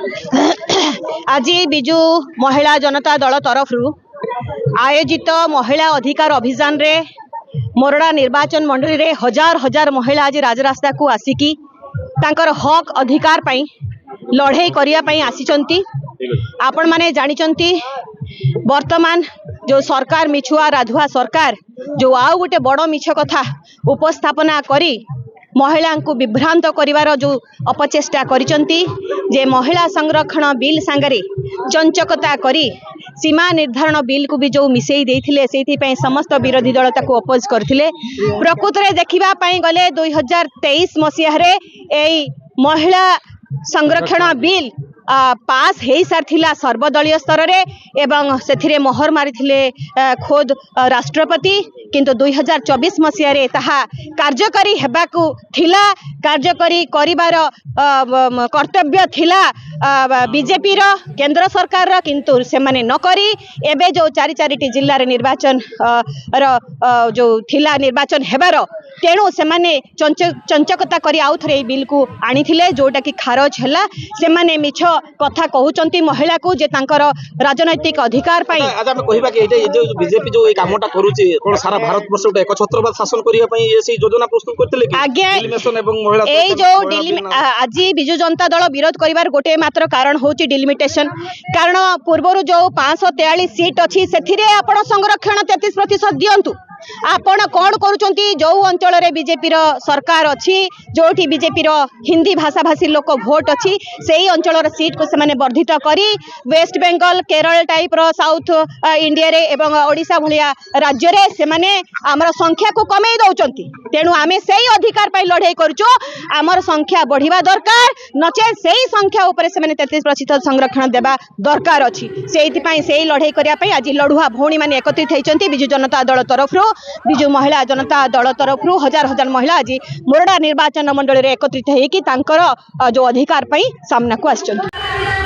आज बिजु महिला जनता दल तरफ आयोजित महिला अधिकार अभियान रे मोरडा निर्वाचन मंडली रे हजार हजार महिला आज राजरास्ता को आसिकी तांकर हक अधिकार पई लड़ाई करिया पई आसीचंती। आपण माने जानिचंती वर्तमान जो सरकार मिछुआ राधुआ सरकार जो आउ गोटे बड़ मिछ कथा उपस्थापना करी महिला को विभ्रांत करिवार जो अपचेष्टा करिचंती जे महिला संरक्षण बिल सांगरे चंचकता करी सीमा निर्धारण बिल को भी जो मिसेई देथिले सेथि पई समस्त विरोधी दल ताको अपोज करथिले। प्रकृत रे देखिबा पई गले 2023 मसिया रे एई महिला संरक्षण बिल पास हो सारा सर्वदलीय स्तर रे एवं से मोहर मारी खोद राष्ट्रपति किंतु 2024 मसीह रे ताहा कार्यकारी हेबाकू थिला कार्यकारी करिवार कर्तव्य थिला बीजेपी रो केंद्र सरकार रो किंतु से माने न करी एबे जो चारि चारिटी जिल्ला रे निर्वाचन जो थिला निर्वाचन हेबार तेणु से माने चंचकता करी आउ थरे बिल को आनी थिले जोटा कि खारज हैला से माने मिछ कथा कहउचंती महिला को जे तांकर राजनैतिक अधिकार पई आज हम कहिबा कि एटे जो बीजेपी जो ए कामटा करूची कोन सारा भारत वर्ष एक छत्रवाद शासन करिया पई ए से योजना प्रस्तुत करथिले कि डिलिमिटेशन एवं महिला ए जो आज बिजु जनता दल विरोध करिवार गोटे मात्र कारण होची डिलिमिटेशन कारण पूर्वरु जो 543 सीट अछि सेथिरे आपण संरक्षण 33% दियंतु आपण कौन करुचंती जो अंचल रे बीजेपी रो सरकार अछि जोठी बीजेपी रो हिंदी भाषा भाषी लोक वोट अछि सेही अंचल रो सीट को से माने वर्धित करी वेस्ट बेंगल केरल टाइप रो साउथ इंडिया रे एवं ओडिसा भलिया राज्य रे से माने हमर संख्या को कमेई दउचंती। तेणु आमे सेही अधिकार पई लड़ाई करचो हमर संख्या बढ़िबा दरकार नचे सेही संख्या ऊपर से माने 33% संरक्षण देबा दरकार अछि सेही पई सेही लड़ाई करिया पई आज लड़ुआ भौणी माने एकत्रित हेचंती बिजु जनता दल तरफ बिजु महिला जनता दल तरफ हजार हजार महिला आज मोरडा निर्वाचन मंडल रे एकत्रित हेकी तांकर जो अधिकार पई सामना को आछंती।